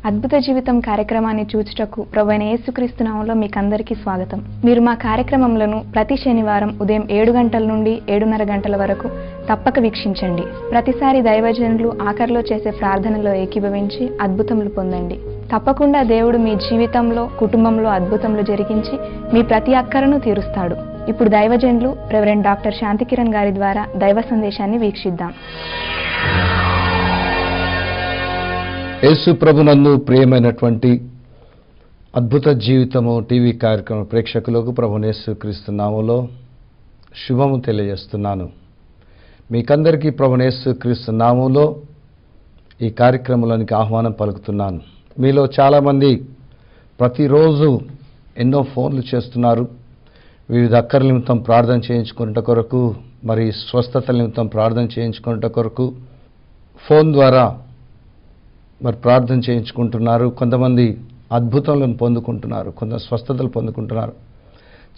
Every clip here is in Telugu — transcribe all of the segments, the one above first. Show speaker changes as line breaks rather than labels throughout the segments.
అద్భుత జీవితం కార్యక్రమాన్ని చూచుటకు ప్రభువైన యేసుక్రీస్తు నామములో మీకందరికీ స్వాగతం. మీరు మా కార్యక్రమములను ప్రతి శనివారం ఉదయం 7 గంటల నుండి 7:30 గంటల వరకు తప్పక వీక్షించండి. ప్రతిసారి దైవజనులు ఆఖరిలో చేసే ప్రార్థనలో ఏకీభవించి అద్భుతములు పొందండి. తప్పకుండా దేవుడు మీ జీవితంలో, కుటుంబంలో అద్భుతములు జరిగించి మీ ప్రతి అక్కరను తీరుస్తాడు. ఇప్పుడు దైవజనులు రెవరెండ్ డాక్టర్ శాంతికిరణ్ గారి ద్వారా దైవ సందేశాన్ని వీక్షిద్దాం.
యేసు ప్రభునందు ప్రియమైనటువంటి అద్భుత జీవితము టీవీ కార్యక్రమం ప్రేక్షకులకు ప్రభువైన యేసుక్రీస్తు నామములో శుభము తెలియజేస్తున్నాను. మీకందరికీ ప్రభువైన యేసుక్రీస్తు నామములో ఈ కార్యక్రమంలోనికి ఆహ్వానం పలుకుతున్నాను. మీలో చాలామంది ప్రతిరోజు ఎన్నో ఫోన్లు చేస్తున్నారు. వివిధ అక్కర్ల నిమిత్తం ప్రార్థన చేయించుకునేట కొరకు, మరి స్వస్థతల నిమిత్తం ప్రార్థన చేయించుకునేట కొరకు ఫోన్ ద్వారా మరి ప్రార్థన చేయించుకుంటున్నారు. కొంతమంది అద్భుతాలను పొందుకుంటున్నారు, కొంత స్వస్థతలు పొందుకుంటున్నారు.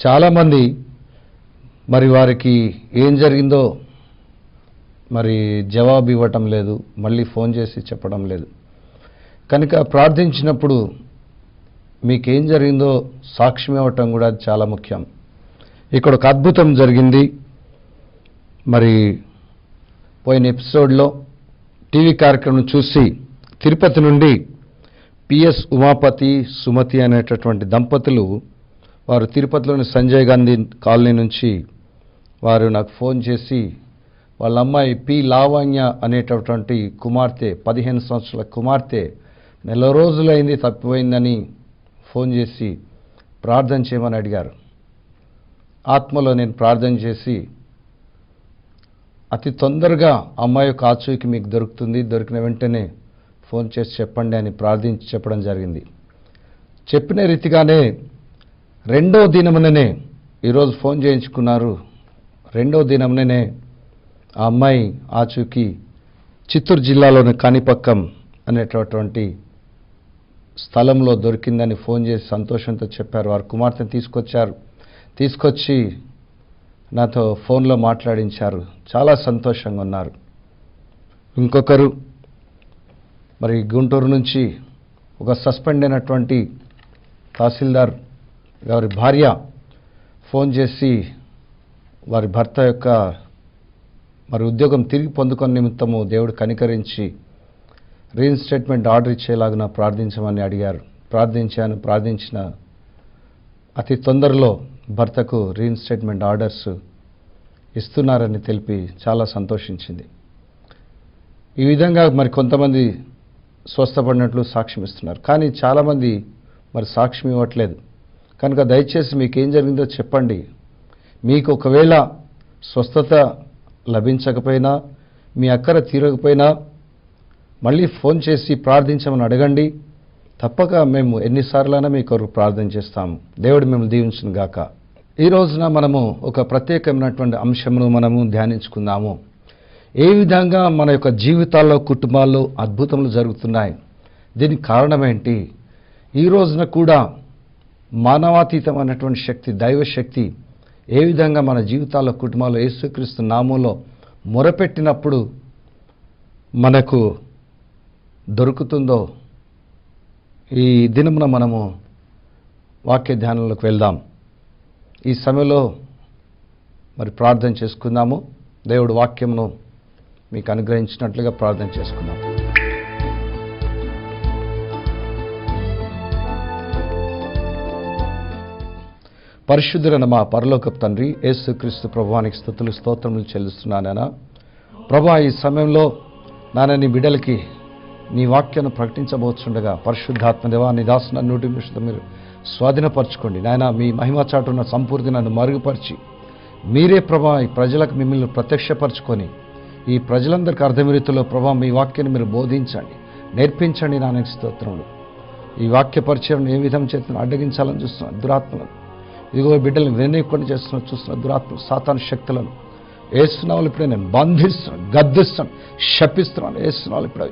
చాలామంది మరి వారికి ఏం జరిగిందో మరి జవాబు ఇవ్వటం లేదు, మళ్ళీ ఫోన్ చేసి చెప్పడం లేదు. కనుక ప్రార్థించినప్పుడు మీకేం జరిగిందో సాక్ష్యం ఇవ్వటం కూడా చాలా ముఖ్యం. ఇక్కడ ఒక అద్భుతం జరిగింది. మరి పోయిన ఎపిసోడ్లో టీవీ కార్యక్రమం చూసి తిరుపతి నుండి పిఎస్ ఉమాపతి, సుమతి అనేటటువంటి దంపతులు, వారు తిరుపతిలోని సంజయ్ గాంధీ కాలనీ నుంచి వారు నాకు ఫోన్ చేసి వాళ్ళ అమ్మాయి పి లావణ్య అనేటటువంటి కుమార్తె, 15 సంవత్సరాల కుమార్తె నెల రోజులైంది తప్పిపోయిందని ఫోన్ చేసి ప్రార్థన చేయమని అడిగారు. ఆత్మలో నేను ప్రార్థన చేసి అతి తొందరగా అమ్మాయి యొక్క ఆచూకీ మీకు దొరుకుతుంది, దొరికిన వెంటనే ఫోన్ చేసి చెప్పండి అని ప్రార్థించి చెప్పడం జరిగింది. చెప్పిన రీతిగానే రెండో దినముననే ఈరోజు ఫోన్ చేయించుకున్నారు. రెండో దినముననే ఆ అమ్మాయి ఆచూకీ చిత్తూరు జిల్లాలోని కాణిపక్కం అనేటటువంటి స్థలంలో దొరికిందని ఫోన్ చేసి సంతోషంతో చెప్పారు. వారి కుమార్తెను తీసుకొచ్చి నాతో ఫోన్లో మాట్లాడించారు. చాలా సంతోషంగా ఉన్నారు. ఇంకొకరు మరి గుంటూరు నుంచి ఒక సస్పెండ్ అయినటువంటి తహసీల్దార్ గారి భార్య ఫోన్ చేసి వారి భర్త యొక్క మరి ఉద్యోగం తిరిగి పొందుకునే నిమిత్తము దేవుడు కనికరించి రీఇన్స్టేట్మెంట్ ఆర్డర్ ఇచ్చేలాగా ప్రార్థించమని అడిగారు. ప్రార్థించిన అతి తొందరలో భర్తకు రీఇన్స్టేట్మెంట్ ఆర్డర్స్ ఇస్తున్నారని తెలిపి చాలా సంతోషించింది. ఈ విధంగా మరి కొంతమంది స్వస్థపడినట్లు సాక్ష్యం ఇస్తున్నారు. కానీ చాలామంది మరి సాక్ష్యం ఇవ్వట్లేదు. కనుక దయచేసి మీకు ఏం జరిగిందో చెప్పండి. మీకు ఒకవేళ స్వస్థత లభించకపోయినా, మీ అక్కర తీరకపోయినా మళ్ళీ ఫోన్ చేసి ప్రార్థించమని అడగండి. తప్పక మేము ఎన్నిసార్లైనా మీ కొరకు ప్రార్థన చేస్తాము. దేవుడు మిమ్మల్ని దీవించును గాక. ఈ రోజున మనము ఒక ప్రత్యేకమైనటువంటి అంశమును మనము ధ్యానించుకుందాము. ఏ విధంగా మన యొక్క జీవితాల్లో, కుటుంబాల్లో అద్భుతములు జరుగుతున్నాయి, దీనికి కారణం ఏంటి? ఈ రోజున కూడా మానవాతీతమైనటువంటి శక్తి, దైవశక్తి ఏ విధంగా మన జీవితాల్లో, కుటుంబాల్లో యేసుక్రీస్తు నామములో మొరపెట్టినప్పుడు మనకు దొరుకుతుందో ఈ దినమున మనము వాక్య ధ్యానంలోకి వెళ్దాం. ఈ సమయంలో మరి ప్రార్థన చేసుకుందాము. దేవుడు వాక్యమును మీకు అనుగ్రహించినట్లుగా ప్రార్థన చేసుకుందాం. పరిశుద్ధులైన మా పరలోకపు తండ్రి, యేసుక్రీస్తు ప్రభువానికి స్తుతులు స్తోత్రములు చెల్లిస్తున్నానైనా. ప్రభా, ఈ సమయంలో నీ బిడ్డలకి నీ వాక్యాన్ని ప్రకటించబోతుండగా పరిశుద్ధాత్మదేవా, నీ దాసుని నోటి విషయంలో మీరు స్వాధీనపరచుకోండి నాయన. మీ మహిమ చాటున్న సంపూర్తి నన్ను మరుగుపరిచి మీరే ప్రభా ఈ ప్రజలకు మిమ్మల్ని ప్రత్యక్షపరచుకొని ఈ ప్రజలందరికీ అర్థం రీతిలో ప్రభా మీ వాక్యాన్ని మీరు బోధించండి, నేర్పించండి. నా స్తోత్రములు. ఈ వాక్య పరిచయం ఏ విధం చేతులను అడ్డగించాలని చూస్తున్న దురాత్మలను, ఇదిగో బిడ్డలను వినయకుండా చూస్తున్న దురాత్మలు, సాతాను శక్తులను ఏసునామములో ఇప్పుడే నేను బంధిస్తున్నాను, గద్దిస్తున్నాను, శపిస్తున్నాను. ఏసునామములో ఇప్పుడు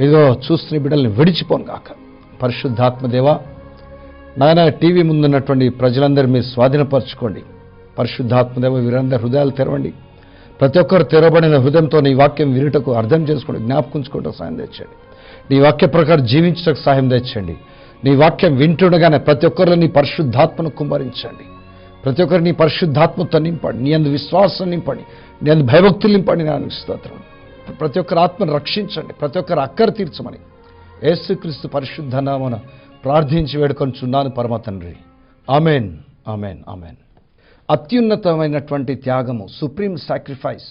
ఇదిగో చూస్తున్న బిడ్డల్ని విడిచిపోను గాక. పరిశుద్ధాత్మదేవా నాయన, టీవీ ముందున్నటువంటి ప్రజలందరూ మీరు స్వాధీనపరచుకోండి. పరిశుద్ధాత్మదేవ వీరందరి హృదయాలు తెరవండి. ప్రతి ఒక్కరు తెరవబడిన హృదయంతో నీ వాక్యం వినుటకు అర్థం చేసుకుంటూ జ్ఞాపకుంచుకుంటూ సాయం తెచ్చండి. నీ వాక్య ప్రకారం జీవించడానికి సహాయం తెచ్చండి. నీ వాక్యం వింటుండగానే ప్రతి ఒక్కరిలో నీ పరిశుద్ధాత్మను కుమ్మరించండి. ప్రతి ఒక్కరు నీ పరిశుద్ధాత్మతో నింపండి. నీ అందు విశ్వాసం నింపండి. నీ అందు భయభక్తులు నింపండి. నేను స్తోత్రం. ప్రతి ఒక్కరు ఆత్మను రక్షించండి. ప్రతి ఒక్కరు అక్కర తీర్చమని యేసుక్రీస్తు పరిశుద్ధ నామమున ప్రార్థించి వేడుకొంచున్నాను పరమ తండ్రి. Amen, amen, amen. అత్యున్నతమైనటువంటి త్యాగము, సుప్రీం సాక్రిఫైస్,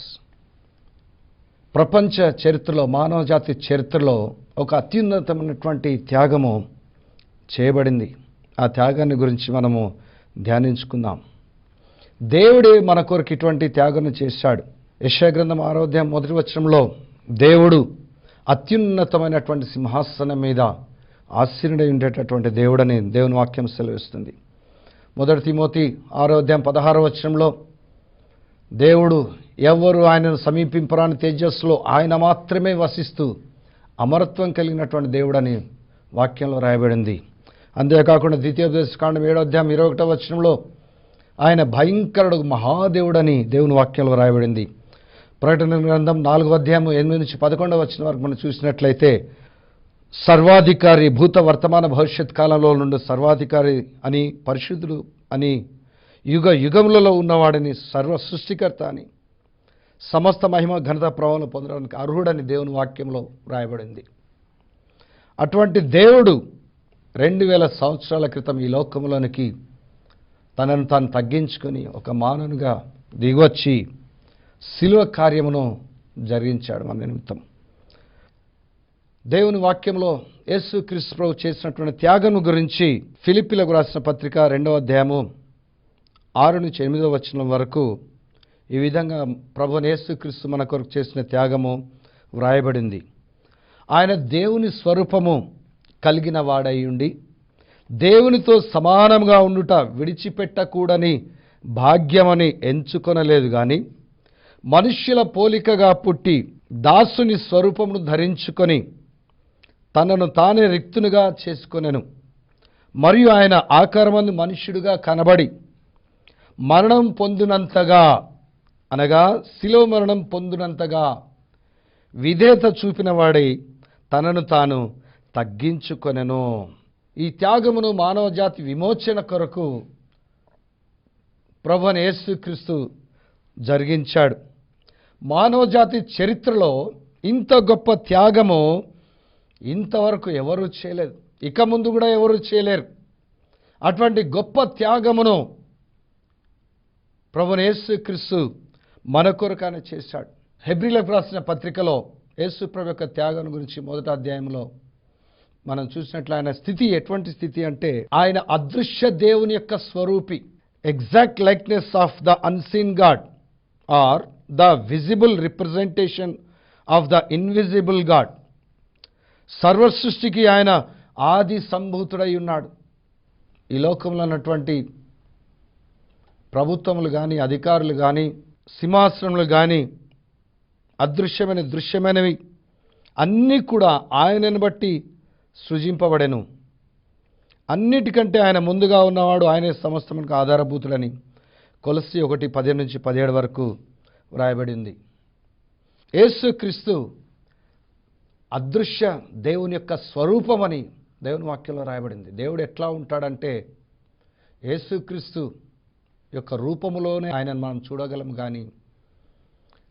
ప్రపంచ చరిత్రలో, మానవజాతి చరిత్రలో ఒక అత్యున్నతమైనటువంటి త్యాగము చేయబడింది. ఆ త్యాగాన్ని గురించి మనము ధ్యానించుకుందాం. దేవుడే మన కొరకు ఇటువంటి త్యాగం చేశాడు. యెషయా గ్రంథం 6వ అధ్యాయం 1వ వచనంలో దేవుడు అత్యున్నతమైనటువంటి సింహాసనం మీద ఆసీనుడై ఉండేటటువంటి దేవుడని దేవుని వాక్యం సెలవిస్తుంది. 1 తిమోతి 6వ అధ్యాయం 16వ వచనంలో దేవుడు ఎవరు ఆయనను సమీపింపరాని తేజస్సులో ఆయన మాత్రమే వసిస్తూ అమరత్వం కలిగినటువంటి దేవుడని వాక్యంలో రాయబడింది. అంతేకాకుండా ద్వితీయోపదేశకాండం 7వ అధ్యాయం 21వ వచనంలో ఆయన భయంకరుడు మహాదేవుడని దేవుని వాక్యంలో రాయబడింది. ప్రకటన గ్రంథం 4వ అధ్యాయం 8 నుంచి 11వ వచనం వరకు మనం చూసినట్లయితే సర్వాధికారి, భూత వర్తమాన భవిష్యత్ కాలంలో నుండి సర్వాధికారి అని, పరిశుద్ధుడు అని, యుగ యుగములలో ఉన్నవాడని, సర్వ సృష్టికర్త అని, సమస్త మహిమ ఘనత ప్రభావం పొందడానికి అర్హుడని దేవుని వాక్యంలో రాయబడింది. అటువంటి దేవుడు 2000 సంవత్సరాల క్రితం ఈ లోకంలోనికి తనను తాను తగ్గించుకొని ఒక మానవునిగా దిగొచ్చి శిలువ కార్యమును జరిగించాడు మన నిమిత్తం. దేవుని వాక్యంలో యేసుక్రీస్తు ప్రభు చేసినటువంటి త్యాగం గురించి ఫిలిప్పీలకు రాసిన పత్రిక 2వ అధ్యాయము 6 నుంచి 8వ వచనం వరకు ఈ విధంగా ప్రభువైన యేసుక్రీస్తు మన కొరకు చేసిన త్యాగము వ్రాయబడింది. ఆయన దేవుని స్వరూపము కలిగిన వాడై ఉండి దేవునితో సమానంగా ఉండుట విడిచిపెట్టకూడని భాగ్యమని ఎంచుకొనలేదు గాని మనుష్యుల పోలికగా పుట్టి దాసుని స్వరూపమును ధరించుకొని తనను తానే రిక్తునిగా చేసుకొనెను. మరియు ఆయన ఆకారమందు మనుష్యుడిగా కనబడి మరణం పొందినంతగా, అనగా శిలువ మరణం పొందినంతగా విధేయత చూపిన వాడై తనను తాను తగ్గించుకొనెను. ఈ త్యాగమును మానవ జాతి విమోచన కొరకు ప్రభువైన యేసుక్రీస్తు జరిగించాడు. మానవ జాతి చరిత్రలో ఇంత గొప్ప త్యాగము ఇంతవరకు ఎవరు చేయలేదు, ఇక ముందు కూడా ఎవరు చేయలేరు. అటువంటి గొప్ప త్యాగమును ప్రభువైన యేసుక్రీస్తు మన కొరకనే చేశాడు. హెబ్రీలకు రాసిన పత్రికలో యేసు ప్రభు యొక్క త్యాగం గురించి 1వ అధ్యాయంలో మనం చూసినట్లు ఆయన స్థితి ఎటువంటి స్థితి అంటే ఆయన అదృశ్య దేవుని యొక్క స్వరూపి, exact likeness of the unseen God or the visible representation of the invisible God. సర్వ సృష్టికి ఆయన ఆది సంభూతుడై ఉన్నాడు. ఈ లోకంలో ఉన్నటువంటి ప్రభుత్వములు కానీ, అధికారులు కానీ, సింహాసనములు కానీ, అదృశ్యమైన దృశ్యమైనవి అన్నీ కూడా ఆయనను బట్టి సృజింపబడెను. అన్నిటికంటే ఆయన ముందుగా ఉన్నవాడు, ఆయనే సమస్తమునకు ఆధారభూతుడని కొలస్సీ 1:15 నుంచి 17 వరకు వ్రాయబడింది. యేసుక్రీస్తు అదృశ్య దేవుని యొక్క స్వరూపమని దేవుని వాక్యంలో రాయబడింది. దేవుడు ఎట్లా ఉంటాడంటే యేసుక్రీస్తు యొక్క రూపములోనే ఆయనను మనం చూడగలం, కానీ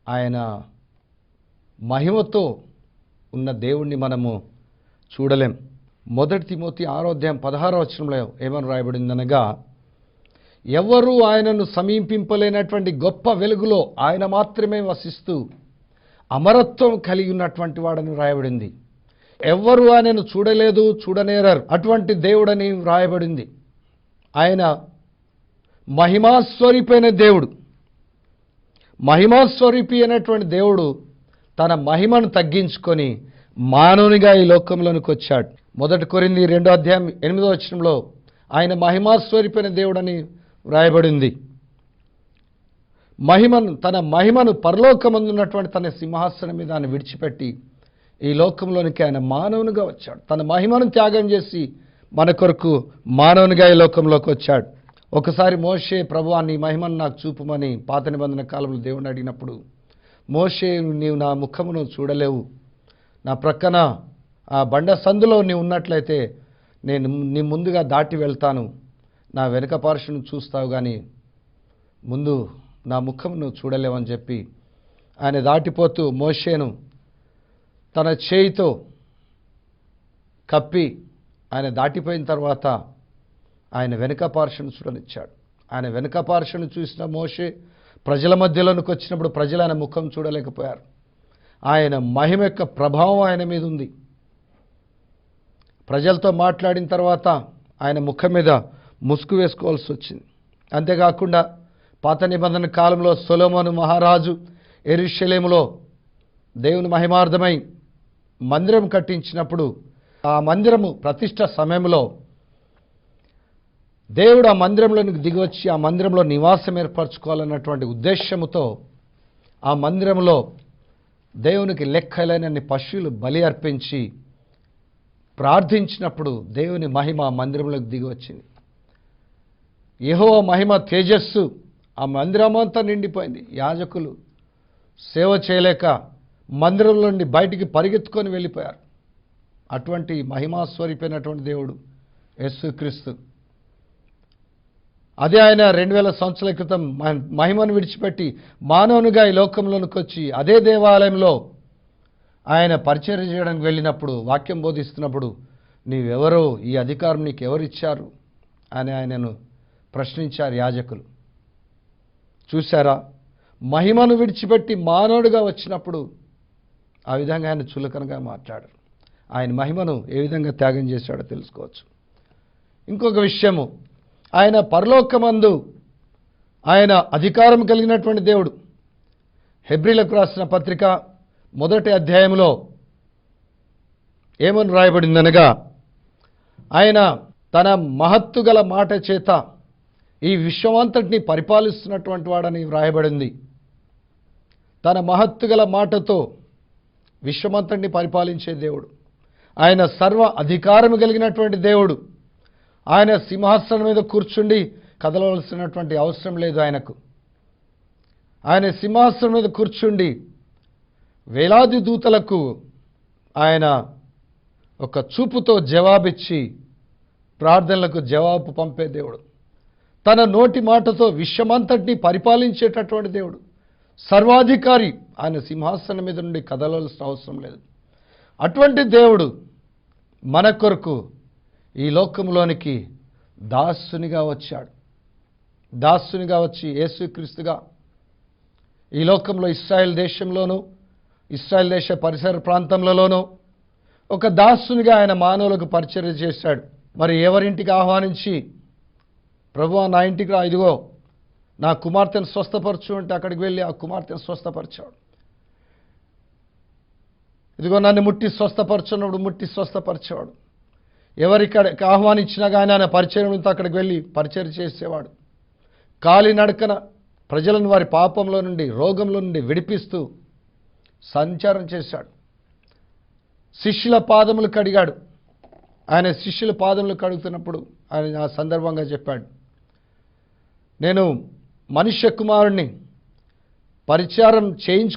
ఆయన మహిమతో ఉన్న దేవుణ్ణి మనము చూడలేం. 1 తిమోతి 6వ అధ్యాయం 16వ వచనంలో ఏమని రాయబడిందనగా ఎవరు ఆయనను సమీపింపలేనటువంటి గొప్ప వెలుగులో ఆయన మాత్రమే వసిస్తూ అమరత్వం కలిగి ఉన్నటువంటి వాడని రాయబడింది. ఎవ్వరు ఆయనను చూడలేదు, చూడనేరరు అటువంటి దేవుడని రాయబడింది. ఆయన మహిమాస్వరూపైన దేవుడు. మహిమాస్వరూపి అయినటువంటి దేవుడు తన మహిమను తగ్గించుకొని మానవునిగా ఈ లోకంలోనికి వచ్చాడు. 1 కొరింథీ 2వ అధ్యాయం 8వ వచనంలో ఆయన మహిమాస్వరూపైన దేవుడని వ్రాయబడింది. తన మహిమను పరలోకమందున్నటువంటి తన సింహాసనం మీద ఆయన విడిచిపెట్టి ఈ లోకంలోనికి ఆయన మానవునిగా వచ్చాడు. తన మహిమను త్యాగం చేసి మన కొరకు మానవునిగా ఈ లోకంలోకి వచ్చాడు. ఒకసారి మోషే ప్రభువా నీ మహిమను నాకు చూపుమని పాత నిబంధన కాలంలో దేవుని అడిగినప్పుడు మోషే, నీవు నా ముఖమును చూడలేవు, నా ప్రక్కన ఆ బండ సందులో నీవు ఉన్నట్లయితే నేను నీ ముందుగా దాటి వెళ్తాను, నా వెనుక పార్శ్వను చూస్తావు కానీ ముందు నా ముఖమును చూడలేవని చెప్పి ఆయన దాటిపోతూ మోషేను తన చేయితో కప్పి ఆయన దాటిపోయిన తర్వాత ఆయన వెనుక పార్శ్వను చూడనిచ్చాడు. ఆయన వెనుక పార్శ్వను చూసిన మోషే ప్రజల మధ్యలోనికి వచ్చినప్పుడు ప్రజలు ఆయన ముఖం చూడలేకపోయారు. ఆయన మహిమ యొక్క ప్రభావం ఆయన మీద ఉంది. ప్రజలతో మాట్లాడిన తర్వాత ఆయన ముఖం మీద ముసుగు వేసుకోవాల్సి వచ్చింది. అంతేకాకుండా పాత నిబంధన కాలంలో సొలొమోను మహారాజు యెరూషలేములో దేవుని మహిమార్థమై మందిరం కట్టించినప్పుడు ఆ మందిరము ప్రతిష్ట సమయంలో దేవుడు ఆ మందిరంలోనికి దిగివచ్చి ఆ మందిరంలో నివాసం ఏర్పరచుకోవాలన్నటువంటి ఉద్దేశముతో ఆ మందిరంలో దేవునికి లెక్కలేనన్ని పశువులు బలి అర్పించి ప్రార్థించినప్పుడు దేవుని మహిమ ఆ మందిరంలోకి దిగి వచ్చింది. యెహోవా మహిమ తేజస్సు ఆ మందిరమంతా నిండిపోయింది. యాజకులు సేవ చేయలేక మందిరంలో నుండి బయటికి పరిగెత్తుకొని వెళ్ళిపోయారు. అటువంటి మహిమాస్వరూపైనటువంటి దేవుడు యేసుక్రీస్తు. అదే ఆయన 2000 సంవత్సరాల క్రితం మహిమను విడిచిపెట్టి మానవునిగా ఈ లోకంలోనికి వచ్చి అదే దేవాలయంలో ఆయన పరిచర్య చేయడానికి వెళ్ళినప్పుడు, వాక్యం బోధిస్తున్నప్పుడు, నీవెవరో, ఈ అధికారం నీకు ఎవరిచ్చారు అని ఆయనను ప్రశ్నించారు యాజకులు. చూశారా, మహిమను విడిచిపెట్టి మానవుడిగా వచ్చినప్పుడు ఆ విధంగా ఆయన చులకనగా మాట్లాడారు. ఆయన మహిమను ఏ విధంగా త్యాగం చేశాడో తెలుసుకోవచ్చు. ఇంకొక విషయము, ఆయన పరలోకమందు ఆయన అధికారం కలిగినటువంటి దేవుడు. హెబ్రీలకు రాసిన పత్రిక 1వ అధ్యాయంలో ఏమని రాయబడిందనగా, ఆయన తన మహత్తు గల మాట చేత ఈ విశ్వమంతటిని పరిపాలిస్తున్నటువంటి వాడని వ్రాయబడింది. తన మహత్తు గల మాటతో విశ్వమంతటిని పరిపాలించే దేవుడు. ఆయన సర్వ అధికారం కలిగినటువంటి దేవుడు. ఆయన సింహాసనం మీద కూర్చుండి కదలవలసినటువంటి అవసరం లేదు ఆయనకు. ఆయన సింహాసనం మీద కూర్చుండి వేలాది దూతలకు ఆయన ఒక చూపుతో జవాబిచ్చి ప్రార్థనలకు జవాబు పంపే దేవుడు. తన నోటి మాటతో విశ్వమంతటిని పరిపాలించేటటువంటి దేవుడు, సర్వాధికారి. ఆయన సింహాసనం మీద నుండి కదలవలసిన అవసరం లేదు. అటువంటి దేవుడు మన కొరకు ఈ లోకంలోనికి దాసునిగా వచ్చాడు. దాసునిగా వచ్చి యేసుక్రీస్తుగా ఈ లోకంలో ఇశ్రాయేల్ దేశంలోనూ ఇశ్రాయేల్ దేశ పరిసర ప్రాంతంలోనూ ఒక దాసునిగా ఆయన మానవులకు పరిచర్య చేశాడు. మరి ఎవరింటికి ఆహ్వానించి, ప్రభువా నా ఇంటికి రా, ఇదిగో నా కుమార్తెను స్వస్థపరచు అంటే అక్కడికి వెళ్ళి ఆ కుమార్తెను స్వస్థపరిచాడు. ఇదిగో నన్ను ముట్టి స్వస్థపరచున్నప్పుడు ముట్టి స్వస్థపరిచేవాడు. ఎవరిక్కడికి ఆహ్వానించినా కానీ ఆయన పరిచయంతో అక్కడికి వెళ్ళి పరిచయం చేసేవాడు. కాలినడకన ప్రజలను వారి పాపంలో నుండి, రోగంలో నుండి విడిపిస్తూ సంచారం చేశాడు. శిష్యుల పాదములు కడిగాడు. ఆయన శిష్యుల పాదములు కడుగుతున్నప్పుడు ఆయన ఆ సందర్భంగా చెప్పాడు, నేను మనుష్య కుమారుణ్ణి పరిచారం చేయించు